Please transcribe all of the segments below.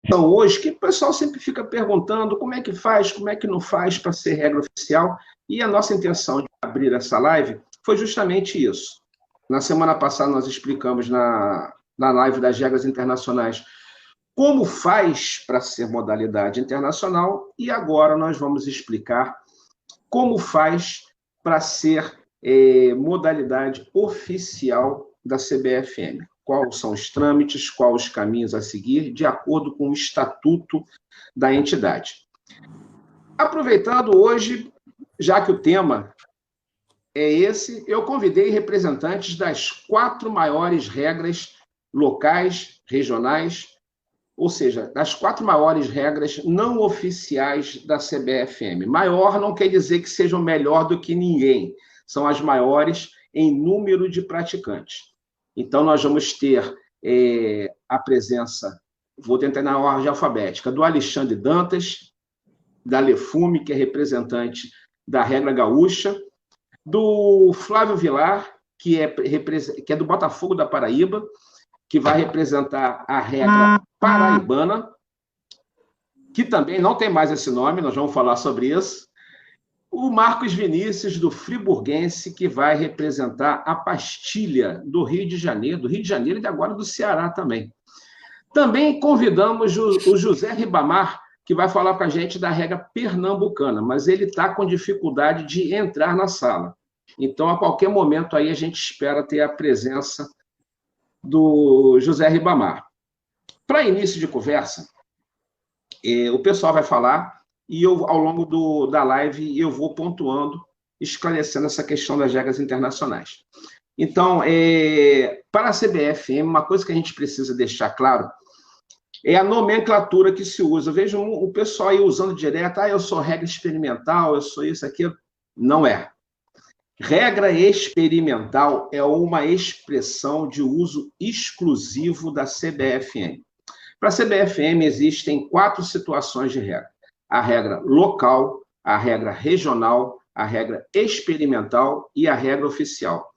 Então, hoje, que o pessoal sempre fica perguntando como é que faz, como é que não faz para ser regra oficial, e a nossa intenção de abrir essa live foi justamente isso. Na semana passada, nós explicamos na live das regras internacionais como faz para ser modalidade internacional, e agora nós vamos explicar como faz para ser modalidade oficial da CBFM. Quais são os trâmites, quais os caminhos a seguir, de acordo com o estatuto da entidade. Aproveitando hoje, já que o tema é esse, eu convidei representantes das 4 maiores regras locais, regionais, ou seja, das 4 maiores regras não oficiais da CBFM. Maior não quer dizer que sejam melhor do que ninguém, são as maiores em número de praticantes. Então, nós vamos ter a presença, vou tentar na ordem alfabética, do Alexandre Dantas, da Lefume, que é representante da regra gaúcha, do Flávio Vilar, que é do Botafogo da Paraíba, que vai representar a regra paraibana, que também não tem mais esse nome, nós vamos falar sobre isso. O Marcos Vinícius, do Friburguense, que vai representar a pastilha do Rio de Janeiro e agora do Ceará também. Também convidamos o José Ribamar, que vai falar com a gente da regra pernambucana, mas ele está com dificuldade de entrar na sala. Então, a qualquer momento aí, a gente espera ter a presença do José Ribamar. Para início de conversa, o pessoal vai falar e eu, ao longo da live, eu vou pontuando, esclarecendo essa questão das regras internacionais. Então, para a CBFM, uma coisa que a gente precisa deixar claro é a nomenclatura que se usa. Eu vejo o pessoal aí usando direto, eu sou regra experimental, eu sou isso, aquilo. Não é. Regra experimental é uma expressão de uso exclusivo da CBFM. Para a CBFM, existem 4 situações de regra. A regra local, a regra regional, a regra experimental e a regra oficial.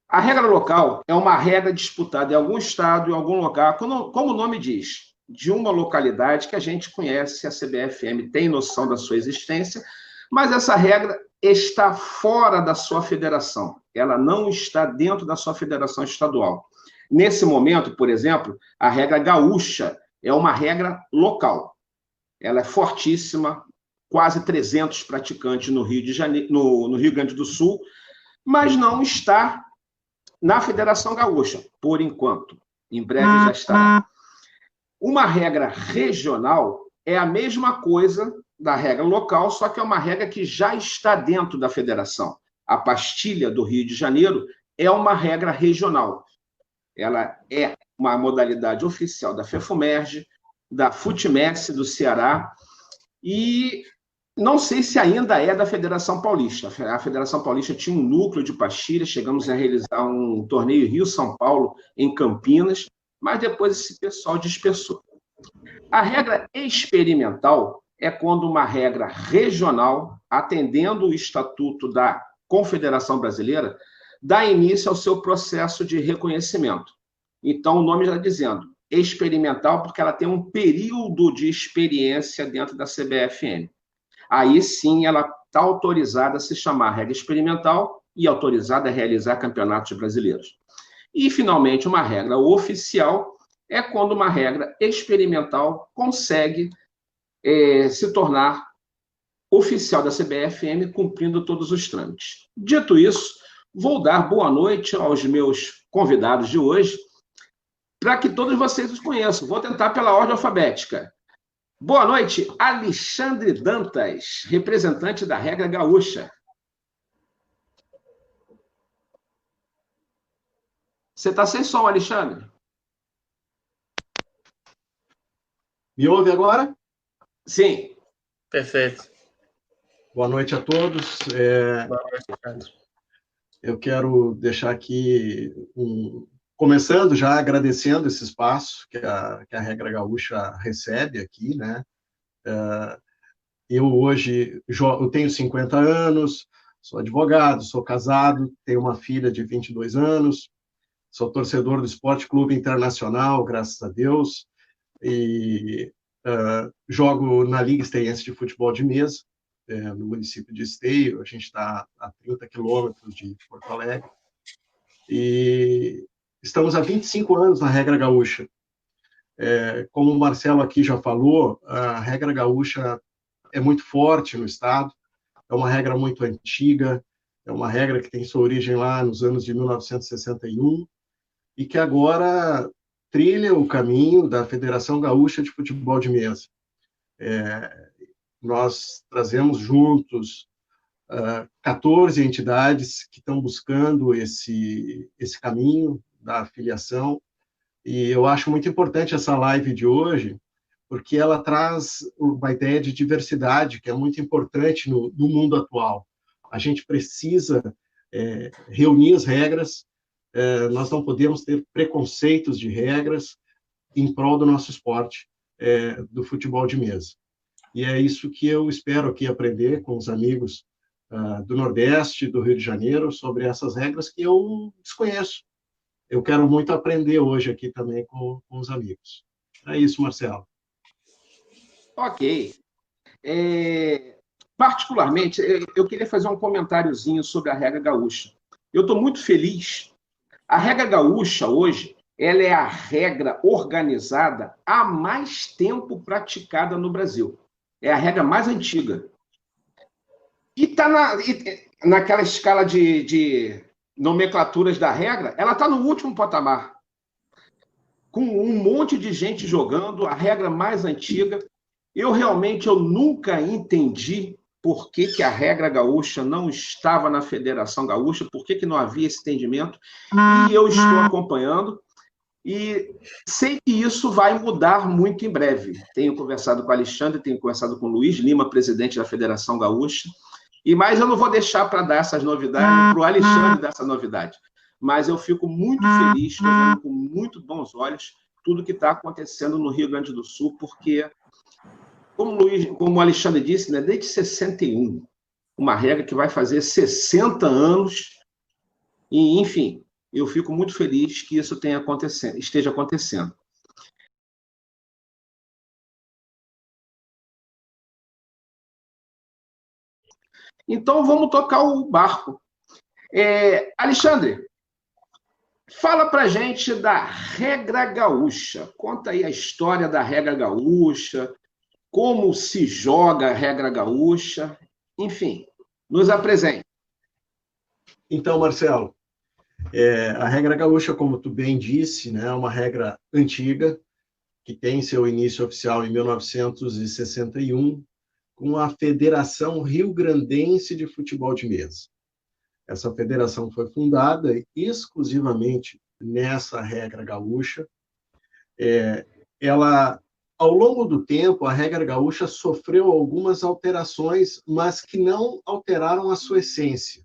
A regra local é uma regra disputada em algum estado, em algum lugar, como o nome diz, de uma localidade que a gente conhece, a CBFM tem noção da sua existência, mas essa regra está fora da sua federação. Ela não está dentro da sua federação estadual. Nesse momento, por exemplo, a regra gaúcha é uma regra local. Ela é fortíssima, quase 300 praticantes no Rio Grande do Sul, mas não está na Federação Gaúcha, por enquanto. Em breve já estará. Uma regra regional é a mesma coisa da regra local, só que é uma regra que já está dentro da federação. A pastilha do Rio de Janeiro é uma regra regional. Ela é uma modalidade oficial da FEFUMERJ, da FUTMERS do Ceará, e não sei se ainda é da Federação Paulista. A Federação Paulista tinha um núcleo de pastilhas, chegamos a realizar um torneio Rio-São Paulo em Campinas, mas depois esse pessoal dispersou. A regra experimental é quando uma regra regional, atendendo o Estatuto da Confederação Brasileira, dá início ao seu processo de reconhecimento. Então, o nome já está dizendo, experimental, porque ela tem um período de experiência dentro da CBFM. Aí sim ela está autorizada a se chamar regra experimental e autorizada a realizar campeonatos brasileiros. E, finalmente, uma regra oficial é quando uma regra experimental consegue se tornar oficial da CBFM, cumprindo todos os trâmites. Dito isso, vou dar boa noite aos meus convidados de hoje, para que todos vocês os conheçam. Vou tentar pela ordem alfabética. Boa noite, Alexandre Dantas, representante da regra gaúcha. Você está sem som, Alexandre? Me ouve agora? Sim. Perfeito. Boa noite a todos. Boa noite, Alexandre. Eu quero deixar aqui, começando já agradecendo esse espaço que a Regra Gaúcha recebe aqui, né? Eu hoje eu tenho 50 anos, sou advogado, sou casado, tenho uma filha de 22 anos, sou torcedor do Esporte Clube Internacional, graças a Deus, e jogo na Liga Esteiense de Futebol de Mesa, no município de Esteio. A gente está a 30 quilômetros de Porto Alegre, e estamos há 25 anos na Regra Gaúcha. Como o Marcelo aqui já falou, a Regra Gaúcha é muito forte no estado, é uma regra muito antiga, é uma regra que tem sua origem lá nos anos de 1961 e que agora trilha o caminho da Federação Gaúcha de Futebol de Mesa. Nós trazemos juntos 14 entidades que estão buscando esse caminho da afiliação, e eu acho muito importante essa live de hoje, porque ela traz uma ideia de diversidade, que é muito importante no mundo atual. A gente precisa reunir as regras, nós não podemos ter preconceitos de regras em prol do nosso esporte, do futebol de mesa. E é isso que eu espero aqui aprender com os amigos do Nordeste, do Rio de Janeiro, sobre essas regras que eu desconheço. Eu quero muito aprender hoje aqui também com os amigos. É isso, Marcelo. Ok. Particularmente, eu queria fazer um comentáriozinho sobre a regra gaúcha. Eu estou muito feliz. A regra gaúcha, hoje, ela é a regra organizada há mais tempo praticada no Brasil. É a regra mais antiga. E está naquela escala de nomenclaturas da regra, ela está no último patamar. Com um monte de gente jogando, a regra mais antiga. Eu nunca entendi por que a regra gaúcha não estava na Federação Gaúcha, por que não havia esse entendimento, e eu estou acompanhando, e sei que isso vai mudar muito em breve. Tenho conversado com o Alexandre, tenho conversado com o Luiz Lima, presidente da Federação Gaúcha, mas eu não vou deixar para dar essas novidades, para o Alexandre dar essa novidade. Mas eu fico muito feliz, estou vendo com muito bons olhos tudo que está acontecendo no Rio Grande do Sul, porque, como o Alexandre disse, né, desde 61, uma regra que vai fazer 60 anos, e, enfim, eu fico muito feliz que isso esteja acontecendo. Então, vamos tocar o barco. Alexandre, fala para a gente da regra gaúcha. Conta aí a história da regra gaúcha, como se joga a regra gaúcha, enfim, nos apresente. Então, Marcelo, a regra gaúcha, como tu bem disse, né, é uma regra antiga, que tem seu início oficial em 1961, com a Federação Rio-Grandense de Futebol de Mesa. Essa federação foi fundada exclusivamente nessa regra gaúcha. Ela, ao longo do tempo, a regra gaúcha sofreu algumas alterações, mas que não alteraram a sua essência.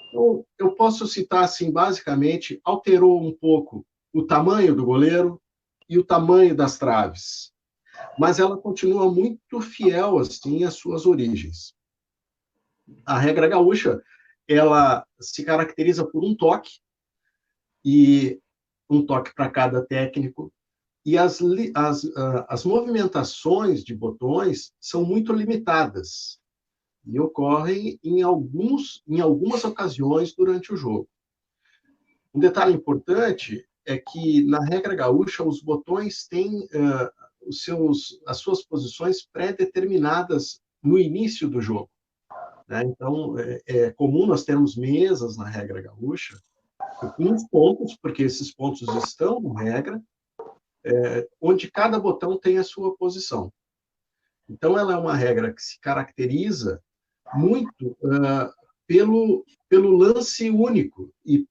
Então, eu posso citar, assim, basicamente, alterou um pouco o tamanho do goleiro e o tamanho das traves, mas ela continua muito fiel, assim, às suas origens. A regra gaúcha, ela se caracteriza por um toque para cada técnico, e as movimentações de botões são muito limitadas e ocorrem em algumas ocasiões durante o jogo. Um detalhe importante é que, na regra gaúcha, os botões têm as suas posições pré-determinadas no início do jogo, né? Então, é comum nós termos mesas na regra gaúcha com uns pontos, porque esses pontos estão na regra, onde cada botão tem a sua posição. Então, ela é uma regra que se caracteriza muito pelo lance único e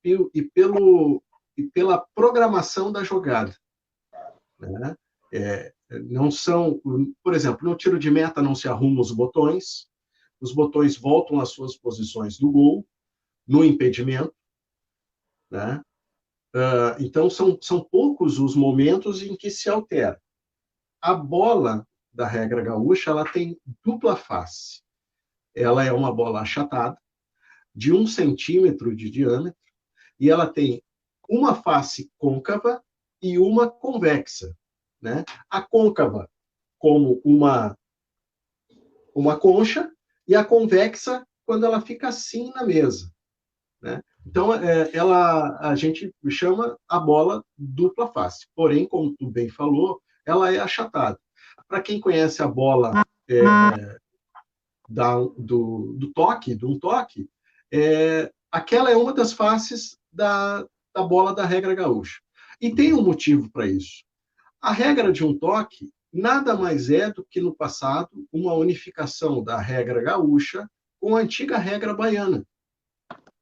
pela programação da jogada, né? Não são, por exemplo, no tiro de meta não se arrumam os botões voltam às suas posições do gol, no impedimento, né? Então, são poucos os momentos em que se altera. A bola da regra gaúcha, ela tem dupla face. Ela é uma bola achatada, de 1 centímetro de diâmetro, e ela tem uma face côncava e uma convexa. né? A côncava como uma concha, e a convexa quando ela fica assim na mesa, né? Então, a gente chama a bola dupla face. Porém, como tu bem falou, ela é achatada. Para quem conhece a bola do toque, de um toque, aquela é uma das faces da bola da regra gaúcha. E tem um motivo para isso. A regra de um toque nada mais é do que, no passado, uma unificação da regra gaúcha com a antiga regra baiana,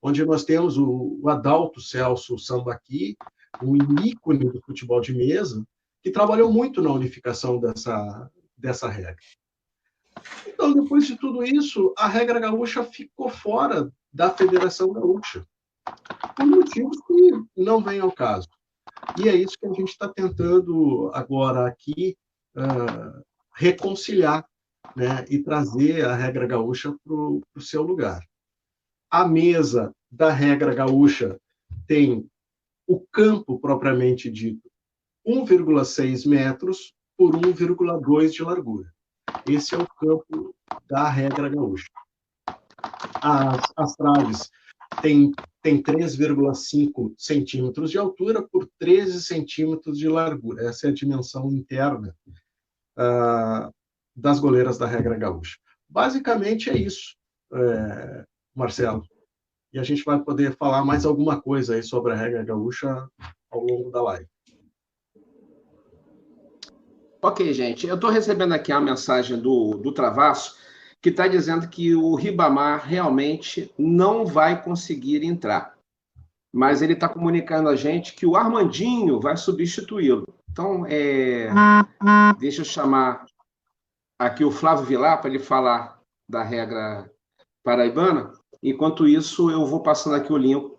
onde nós temos o Adalto Celso Sambaqui, um ícone do futebol de mesa, que trabalhou muito na unificação dessa regra. Então, depois de tudo isso, a regra gaúcha ficou fora da Federação Gaúcha, por motivos que não vêm ao caso. E é isso que a gente está tentando agora aqui reconciliar, né, e trazer a regra gaúcha para o seu lugar. A mesa da regra gaúcha tem o campo propriamente dito 1,6 metros por 1,2 de largura. Esse é o campo da regra gaúcha. As traves têm 3,5 centímetros de altura por 13 centímetros de largura. Essa é a dimensão interna das goleiras da regra gaúcha. Basicamente é isso, Marcelo. E a gente vai poder falar mais alguma coisa aí sobre a regra gaúcha ao longo da live. Ok, gente. Eu estou recebendo aqui a mensagem do Travasso, que está dizendo que o Ribamar realmente não vai conseguir entrar. Mas ele está comunicando a gente que o Armandinho vai substituí-lo. Então, deixa eu chamar aqui o Flávio Vilar para ele falar da regra paraibana. Enquanto isso, eu vou passando aqui o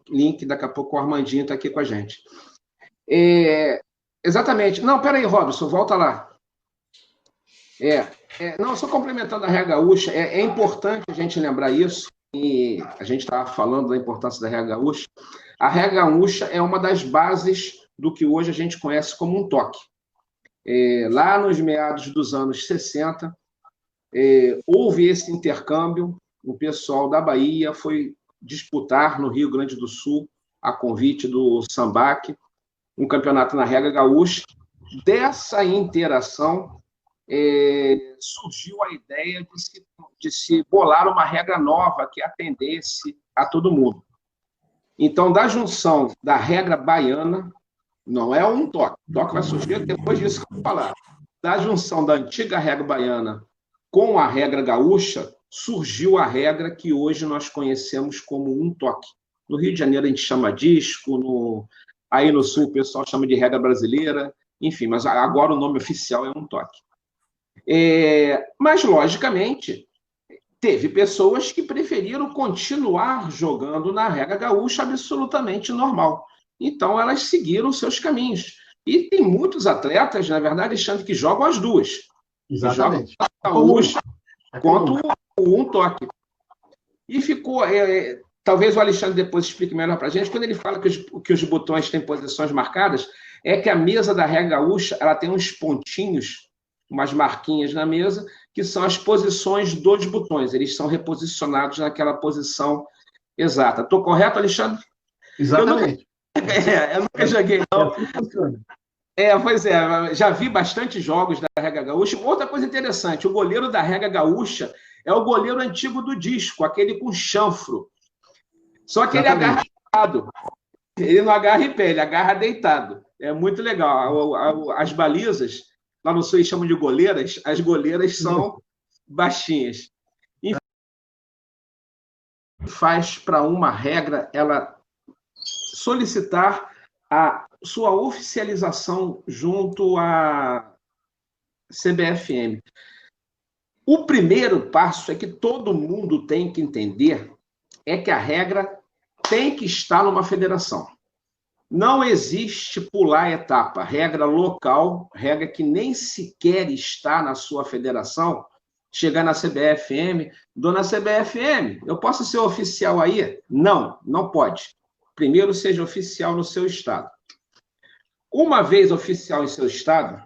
link, daqui a pouco o Armandinho está aqui com a gente. Exatamente. Não, peraí, Robson, volta lá. Não, só complementando a regra gaúcha, é importante a gente lembrar isso, e a gente estava falando da importância da regra gaúcha. A regra gaúcha é uma das bases do que hoje a gente conhece como um toque. Lá nos meados dos anos 60, houve esse intercâmbio, o pessoal da Bahia foi disputar no Rio Grande do Sul, a convite do Sambac, um campeonato na regra gaúcha. Dessa interação, surgiu a ideia de se bolar uma regra nova que atendesse a todo mundo. Então, da junção da regra baiana, não é um toque, o toque vai surgir depois disso que eu vou falar, da junção da antiga regra baiana com a regra gaúcha, surgiu a regra que hoje nós conhecemos como um toque. No Rio de Janeiro a gente chama disco, aí no Sul o pessoal chama de regra brasileira, enfim, mas agora o nome oficial é um toque. Mas, logicamente, teve pessoas que preferiram continuar jogando na regra gaúcha absolutamente normal. Então, elas seguiram seus caminhos. E tem muitos atletas, na verdade, Alexandre, que jogam as duas. Exatamente. Jogam a gaúcha quanto um toque. E ficou... talvez o Alexandre depois explique melhor para a gente, quando ele fala que os botões têm posições marcadas, é que a mesa da regra gaúcha ela tem uns pontinhos, umas marquinhas na mesa, que são as posições dos botões. Eles são reposicionados naquela posição exata. Estou correto, Alexandre? Exatamente. Eu nunca joguei, não. Pois é, já vi bastante jogos da regra gaúcha. Outra coisa interessante, o goleiro da regra gaúcha é o goleiro antigo do disco, aquele com chanfro. Só que ele agarra deitado. Ele não agarra em pé, ele agarra deitado. É muito legal. As balizas, lá no Sul chamam de goleiras, as goleiras são baixinhas. E faz para uma regra ela solicitar a sua oficialização junto à CBFM. O primeiro passo é que todo mundo tem que entender é que a regra tem que estar numa federação. Não existe pular etapa. Regra local, regra que nem sequer está na sua federação, chegar na CBFM, dona CBFM, eu posso ser oficial aí? Não, não pode. Primeiro seja oficial no seu estado. Uma vez oficial em seu estado,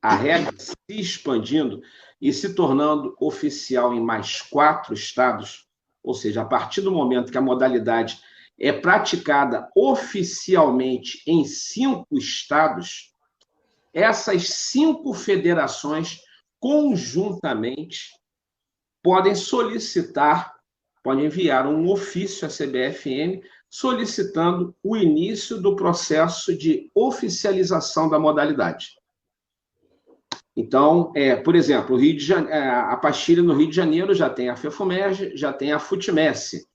a regra se expandindo e se tornando oficial em mais 4 estados, ou seja, a partir do momento que a modalidade é praticada oficialmente em 5 estados, essas 5 federações conjuntamente podem solicitar, podem enviar um ofício à CBFM solicitando o início do processo de oficialização da modalidade. Então, por exemplo, o Rio de Janeiro, a pastilha no Rio de Janeiro já tem a FEFUMERJ, já tem a FUTMESSE.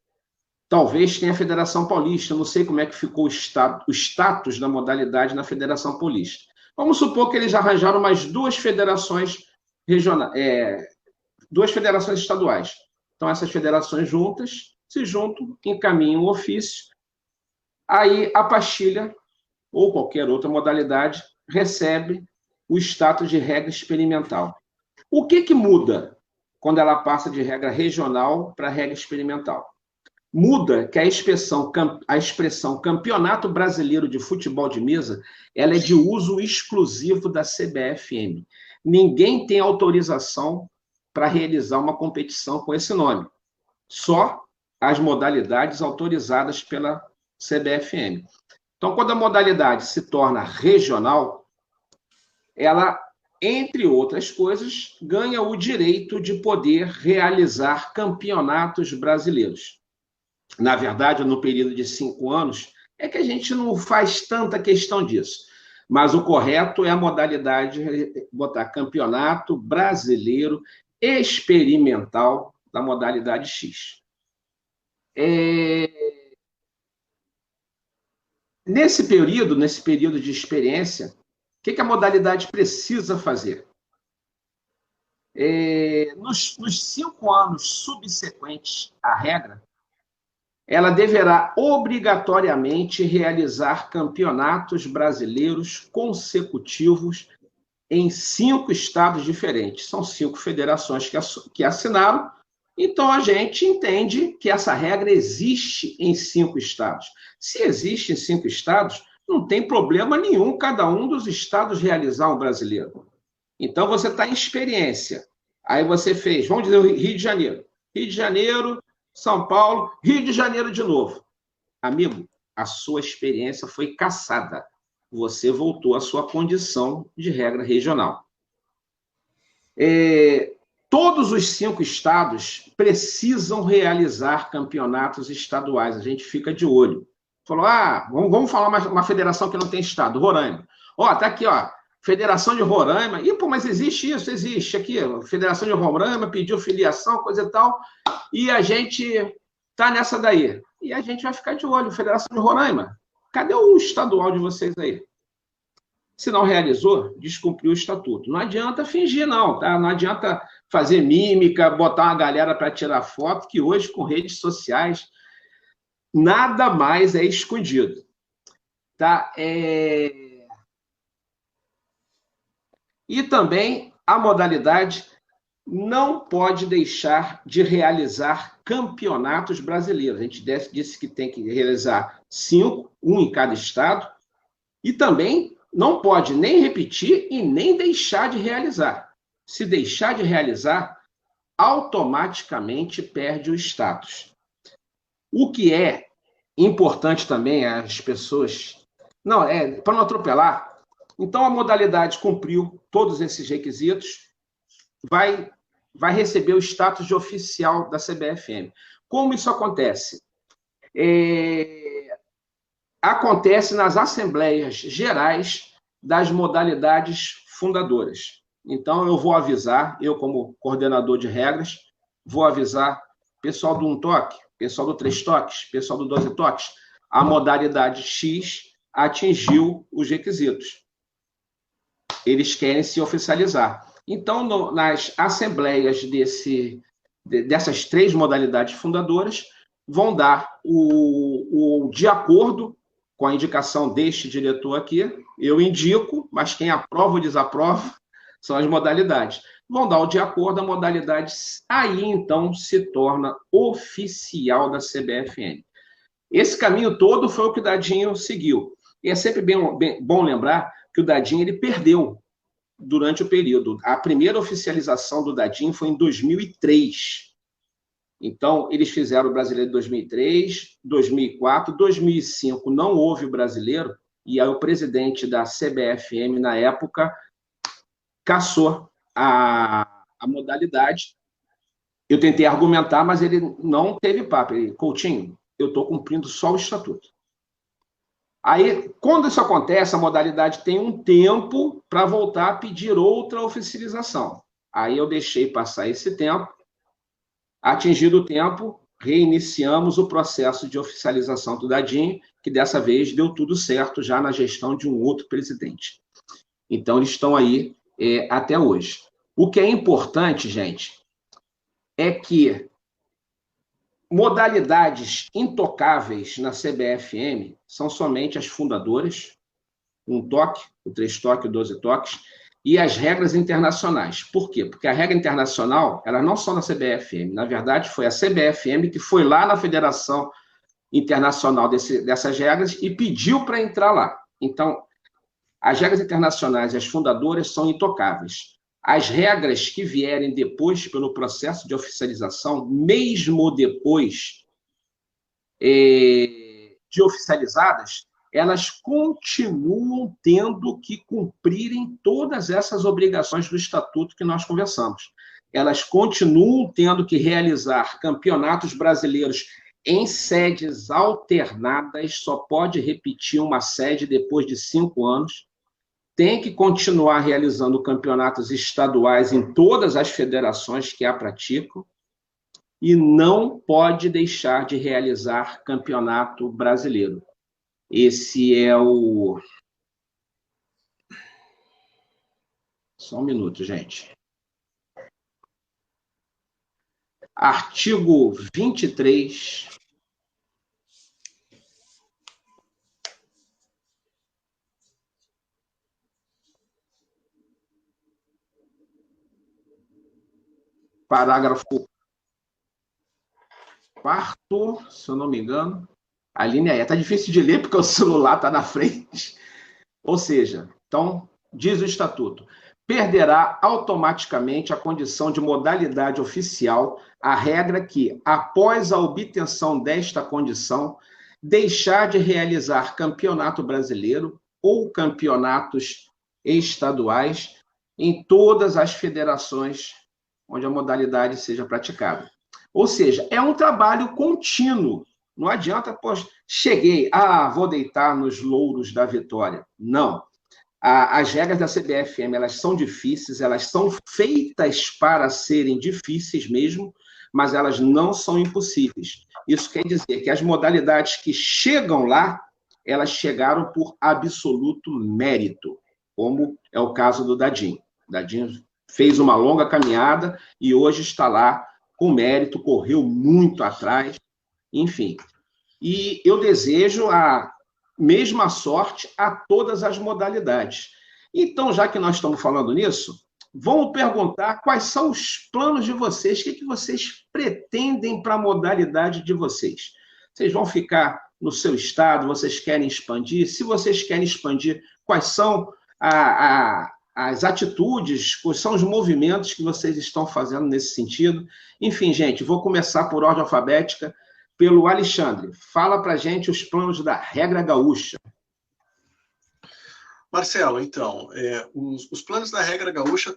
Talvez tenha a Federação Paulista, não sei como é que ficou o status da modalidade na Federação Paulista. Vamos supor que eles arranjaram mais 2 federações regionais, 2 federações estaduais. Então, essas federações juntas se juntam, encaminham o ofício, aí a pastilha, ou qualquer outra modalidade, recebe o status de regra experimental. O que muda quando ela passa de regra regional para regra experimental? Muda que a expressão Campeonato Brasileiro de Futebol de Mesa, ela é de uso exclusivo da CBFM. Ninguém tem autorização para realizar uma competição com esse nome. Só as modalidades autorizadas pela CBFM. Então, quando a modalidade se torna regional, ela, entre outras coisas, ganha o direito de poder realizar campeonatos brasileiros. Na verdade, no período de 5 anos, é que a gente não faz tanta questão disso. Mas o correto é a modalidade botar Campeonato Brasileiro Experimental da modalidade X. Nesse período de experiência, o que a modalidade precisa fazer? Nos 5 anos subsequentes à regra, ela deverá obrigatoriamente realizar campeonatos brasileiros consecutivos em 5 estados diferentes. São 5 federações que assinaram, então a gente entende que essa regra existe em 5 estados. Se existe em 5 estados, não tem problema nenhum cada um dos estados realizar um brasileiro. Então você está em experiência. Aí você fez, vamos dizer, Rio de Janeiro. Rio de Janeiro, São Paulo, Rio de Janeiro de novo. Amigo, a sua experiência foi cassada. Você voltou à sua condição de regra regional. Todos os 5 estados precisam realizar campeonatos estaduais. A gente fica de olho. Falou, vamos falar uma federação que não tem estado, Roraima. Tá aqui, Federação de Roraima. Mas existe isso, existe aqui. Federação de Roraima pediu filiação, coisa e tal, e a gente está nessa daí. E a gente vai ficar de olho, Federação de Roraima. Cadê o estadual de vocês aí? Se não realizou, descumpriu o estatuto. Não adianta fingir, não, tá? Não adianta fazer mímica, botar uma galera para tirar foto, que hoje, com redes sociais, nada mais é escondido. Tá? E também a modalidade não pode deixar de realizar campeonatos brasileiros. A gente disse que tem que realizar 5, 1 em cada estado, e também não pode nem repetir e nem deixar de realizar. Se deixar de realizar, automaticamente perde o status. O que é importante também, as pessoas... para não atropelar. Então, a modalidade cumpriu todos esses requisitos, vai receber o status de oficial da CBFM. Como isso acontece? Acontece nas assembleias gerais das modalidades fundadoras. Então, eu vou avisar, eu como coordenador de regras, vou avisar pessoal do 1 toque, pessoal do 3 toques, pessoal do 12 toques, a modalidade X atingiu os requisitos. Eles querem se oficializar. Então, nas assembleias dessas 3 modalidades fundadoras, vão dar de acordo com a indicação deste diretor aqui, eu indico, mas quem aprova ou desaprova são as modalidades. Vão dar o de acordo, a modalidade aí, então, se torna oficial da CBFM. Esse caminho todo foi o que o Dadinho seguiu. E é sempre bom lembrar que o Dadinho ele perdeu. durante o período. A primeira oficialização do Dadinho foi em 2003. Então, eles fizeram o Brasileiro de 2003, 2004, 2005 não houve o Brasileiro, e aí o presidente da CBFM, na época, cassou a modalidade. Eu tentei argumentar, mas ele não teve papo. Ele, Coutinho, eu estou cumprindo só o estatuto. Aí, quando isso acontece, a modalidade tem um tempo para voltar a pedir outra oficialização. Aí eu deixei passar esse tempo. Atingido o tempo, reiniciamos o processo de oficialização do Dadinho, que dessa vez deu tudo certo já na gestão de um outro presidente. Então, eles estão aí até hoje. O que é importante, gente, é que modalidades intocáveis na CBFM são somente as fundadoras, um toque, o 3 toques, o 12 toques, e as regras internacionais. Por quê? Porque a regra internacional, elas não são da CBFM. Na verdade, foi a CBFM que foi lá na Federação Internacional dessas regras e pediu para entrar lá. Então, as regras internacionais e as fundadoras são intocáveis. As regras que vierem depois pelo processo de oficialização, mesmo depois de oficializadas, elas continuam tendo que cumprirem todas essas obrigações do Estatuto que nós conversamos. Elas continuam tendo que realizar campeonatos brasileiros em sedes alternadas, só pode repetir uma sede depois de 5 anos, tem que continuar realizando campeonatos estaduais em todas as federações que a praticam e não pode deixar de realizar campeonato brasileiro. Esse é o... Só um minuto, gente. Artigo 23... Parágrafo 4º, se eu não me engano, a linha E. Está difícil de ler porque o celular está na frente. Ou seja, então, diz o Estatuto, perderá automaticamente a condição de modalidade oficial a regra que, após a obtenção desta condição, deixar de realizar campeonato brasileiro ou campeonatos estaduais em todas as federações onde a modalidade seja praticada. Ou seja, é um trabalho contínuo. Não adianta, poxa, cheguei, vou deitar nos louros da vitória. Não. As regras da CBFM, elas são difíceis, elas são feitas para serem difíceis mesmo, mas elas não são impossíveis. Isso quer dizer que as modalidades que chegam lá, elas chegaram por absoluto mérito, como é o caso do Dadinho. O Dadinho fez uma longa caminhada e hoje está lá com mérito, correu muito atrás, enfim. E eu desejo a mesma sorte a todas as modalidades. Então, já que nós estamos falando nisso, vamos perguntar quais são os planos de vocês, o que vocês pretendem para a modalidade de vocês. Vocês vão ficar no seu estado, vocês querem expandir? Se vocês querem expandir, quais são as atitudes, quais são os movimentos que vocês estão fazendo nesse sentido? Enfim, gente, vou começar por ordem alfabética, pelo Alexandre. Fala para a gente os planos da regra gaúcha. Marcelo, então, os planos da regra gaúcha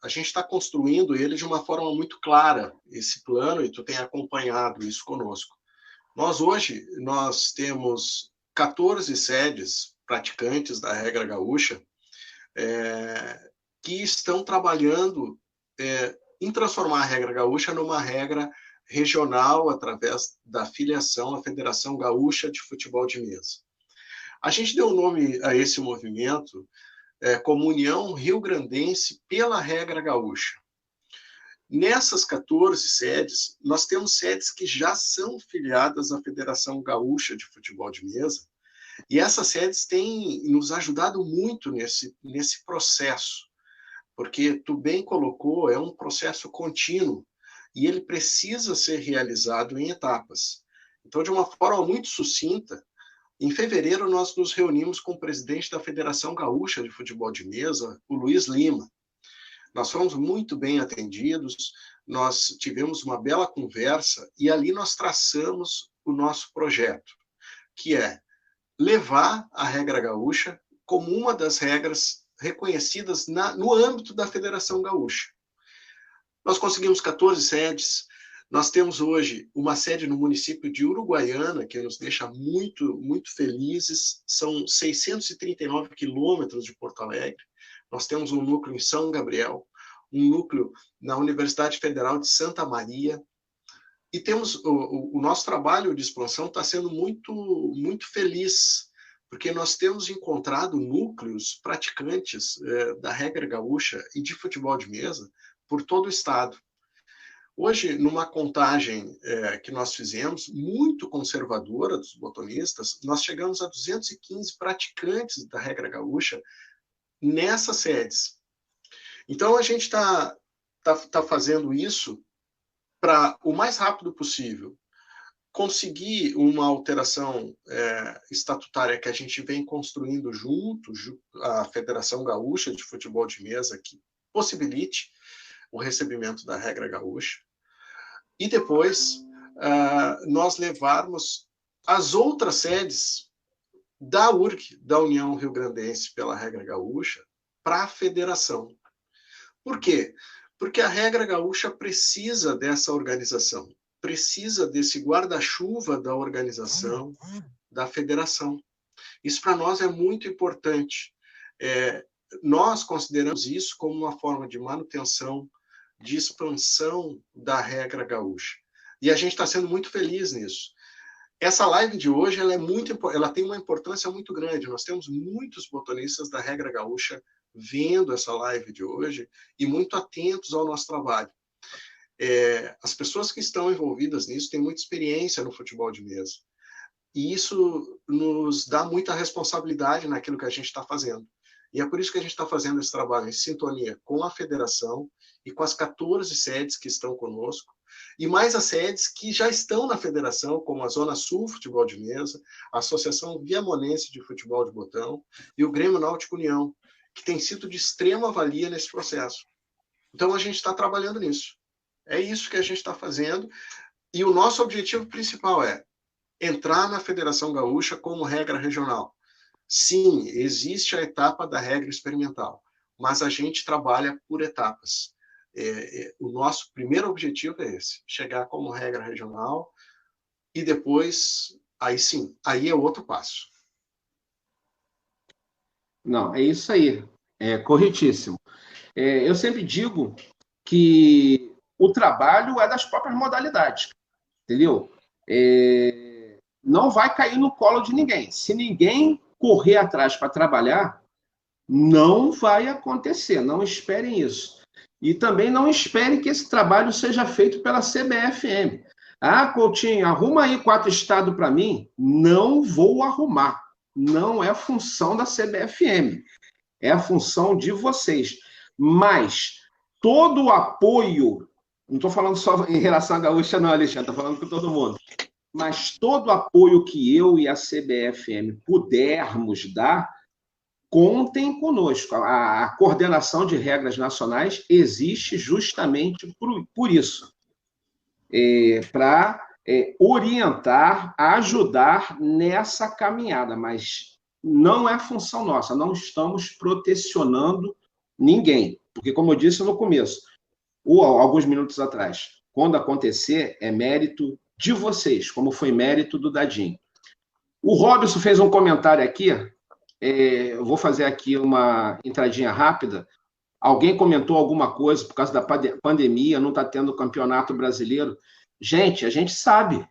a gente está construindo ele de uma forma muito clara, esse plano, e tu tem acompanhado isso conosco. Hoje, nós temos 14 sedes praticantes da regra gaúcha, que estão trabalhando em transformar a regra gaúcha numa regra regional através da filiação à Federação Gaúcha de Futebol de Mesa. A gente deu nome a esse movimento como União Rio-Grandense pela Regra Gaúcha. Nessas 14 sedes, nós temos sedes que já são filiadas à Federação Gaúcha de Futebol de Mesa, e essas sedes têm nos ajudado muito nesse processo, porque tu bem colocou, é um processo contínuo, e ele precisa ser realizado em etapas. Então, de uma forma muito sucinta, Em fevereiro, nós nos reunimos com o presidente da Federação Gaúcha de Futebol de Mesa, o Luiz Lima. Nós fomos muito bem atendidos, nós tivemos uma bela conversa e ali nós traçamos o nosso projeto, que é levar a regra gaúcha como uma das regras reconhecidas no âmbito da Federação Gaúcha. Nós conseguimos 14 sedes, nós temos hoje uma sede no município de Uruguaiana, que nos deixa muito, muito felizes, são 639 quilômetros de Porto Alegre. Nós temos um núcleo em São Gabriel, um núcleo na Universidade Federal de Santa Maria, e temos o nosso trabalho de expansão está sendo muito, muito feliz, porque nós temos encontrado núcleos praticantes da regra gaúcha e de futebol de mesa por todo o estado. Hoje, numa contagem que nós fizemos, muito conservadora dos botonistas, nós chegamos a 215 praticantes da regra gaúcha nessas sedes. Então, a gente está fazendo isso para, o mais rápido possível, conseguir uma alteração estatutária que a gente vem construindo junto à Federação Gaúcha de Futebol de Mesa, que possibilite o recebimento da regra gaúcha, e depois nós levarmos as outras sedes da URG, da União Rio-Grandense pela regra gaúcha, para a federação. Por quê? Porque a regra gaúcha precisa dessa organização, precisa desse guarda-chuva da organização, da federação. Isso para nós é muito importante. Nós consideramos isso como uma forma de manutenção, de expansão da regra gaúcha. E a gente está sendo muito feliz nisso. Essa live de hoje ela tem uma importância muito grande. Nós temos muitos botonistas da regra gaúcha vendo essa live de hoje e muito atentos ao nosso trabalho. As pessoas que estão envolvidas nisso têm muita experiência no futebol de mesa. E isso nos dá muita responsabilidade naquilo que a gente está fazendo. E é por isso que a gente está fazendo esse trabalho em sintonia com a federação e com as 14 sedes que estão conosco, e mais as sedes que já estão na federação, como a Zona Sul Futebol de Mesa, a Associação Viamonense de Futebol de Botão e o Grêmio Náutico União, que tem sido de extrema valia nesse processo. Então, a gente está trabalhando nisso. É isso que a gente está fazendo, e o nosso objetivo principal é entrar na Federação Gaúcha como regra regional. Sim, existe a etapa da regra experimental, mas a gente trabalha por etapas. O nosso primeiro objetivo é esse, chegar como regra regional, e depois, aí sim, aí é outro passo. Não, é isso aí, é corretíssimo. Eu sempre digo que o trabalho é das próprias modalidades, entendeu? Não vai cair no colo de ninguém. Se ninguém correr atrás para trabalhar, não vai acontecer, não esperem isso. E também não esperem que esse trabalho seja feito pela CBFM. Ah, Coutinho, arruma aí 4 estados para mim. Não vou arrumar. Não é função da CBFM. É a função de vocês. Mas todo o apoio, não estou falando só em relação à Gaúcha, não, Alexandre, estou falando com todo mundo. Mas todo o apoio que eu e a CBFM pudermos dar, contem conosco. A coordenação de regras nacionais existe justamente por isso, para orientar, ajudar nessa caminhada, mas não é função nossa, não estamos protecionando ninguém, porque, como eu disse no começo, ou alguns minutos atrás, quando acontecer, é mérito de vocês, como foi mérito do Dadinho. O Robson fez um comentário aqui, eu vou fazer aqui uma entradinha rápida. Alguém comentou alguma coisa por causa da pandemia, não está tendo campeonato brasileiro. Gente, a gente sabe.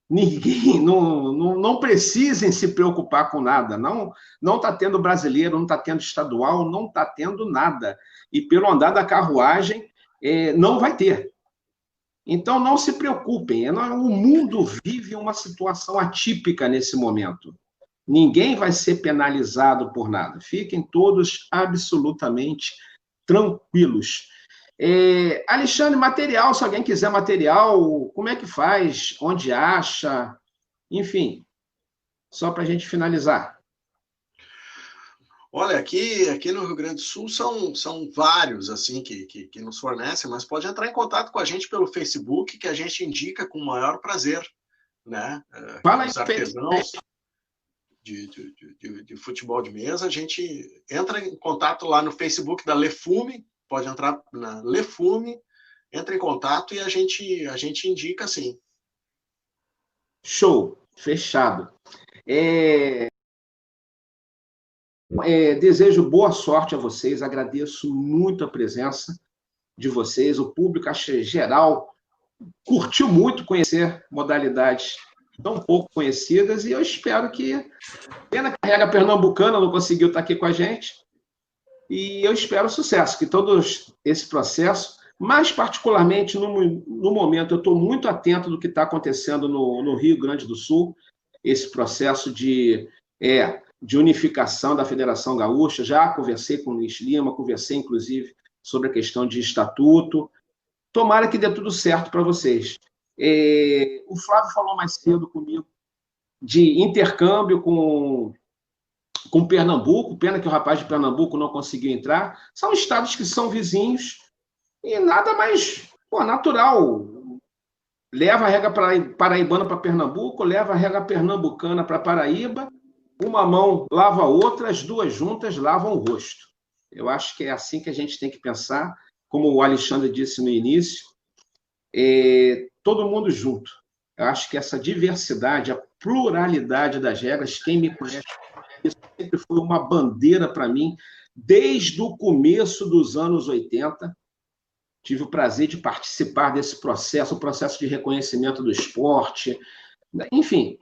Ninguém, não precisem se preocupar com nada. Não está tendo brasileiro, não está tendo estadual, não está tendo nada. E pelo andar da carruagem, não vai ter. Então, não se preocupem. O mundo vive uma situação atípica nesse momento. Ninguém vai ser penalizado por nada. Fiquem todos absolutamente tranquilos. Alexandre, material, se alguém quiser material, como é que faz? Onde acha? Enfim. só para a gente finalizar. Olha, aqui no Rio Grande do Sul são vários assim que nos fornecem, mas pode entrar em contato com a gente pelo Facebook, que a gente indica com o maior prazer, né? Fala aí, Os artesãos de futebol de mesa, a gente entra em contato lá no Facebook da Lefume, pode entrar na Lefume, entra em contato e a gente indica, sim. Show, fechado. Desejo boa sorte a vocês, agradeço muito a presença de vocês, o público, acho geral, curtiu muito conhecer modalidades tão pouco conhecidas, e eu espero que, pena que a Regra Pernambucana não conseguiu estar aqui com a gente, e eu espero sucesso, que todo esse processo, mais particularmente no momento, eu estou muito atento do que está acontecendo no Rio Grande do Sul, esse processo de unificação da Federação Gaúcha. Já conversei com o Luiz Lima, conversei, inclusive, sobre a questão de estatuto. Tomara que dê tudo certo para vocês. O Flávio falou mais cedo comigo de intercâmbio com Pernambuco, pena que o rapaz de Pernambuco não conseguiu entrar. São estados que são vizinhos e nada mais natural. Leva a regra paraibana para Pernambuco, leva a regra pernambucana para Paraíba, uma mão lava a outra, as duas juntas lavam o rosto. Eu acho que é assim que a gente tem que pensar, como o Alexandre disse no início, todo mundo junto. Eu acho que essa diversidade, a pluralidade das regras, quem me conhece, isso sempre foi uma bandeira para mim, desde o começo dos anos 80. Tive o prazer de participar desse processo, o processo de reconhecimento do esporte. Enfim,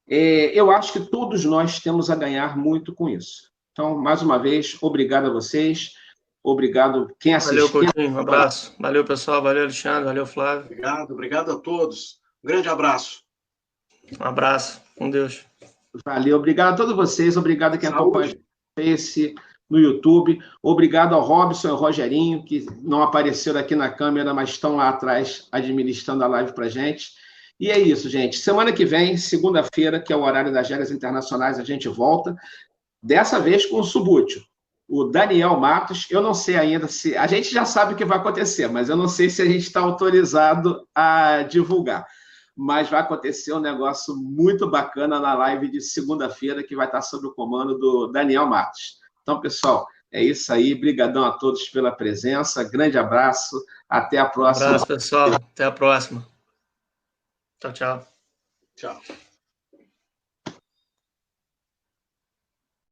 eu acho que todos nós temos a ganhar muito com isso. Então, mais uma vez, obrigado a vocês, obrigado quem assistiu. Valeu, Coutinho, um abraço. Valeu, pessoal, valeu, Alexandre, valeu, Flávio. Obrigado a todos. Um grande abraço. Um abraço, com Deus. Valeu, obrigado a todos vocês, obrigado a quem acompanha no YouTube, obrigado ao Robson e ao Rogerinho, que não apareceram aqui na câmera, mas estão lá atrás administrando a live para a gente. E é isso, gente. Semana que vem, segunda-feira, que é o horário das regras internacionais, a gente volta, dessa vez com o subútil, o Daniel Matos. Eu não sei ainda se... A gente já sabe o que vai acontecer, mas eu não sei se a gente está autorizado a divulgar. Mas vai acontecer um negócio muito bacana na live de segunda-feira, que vai estar sob o comando do Daniel Matos. Então, pessoal, é isso aí. Brigadão a todos pela presença. Grande abraço. Até a próxima. Um abraço, pessoal. Até a próxima. Tchau, tchau. Tchau.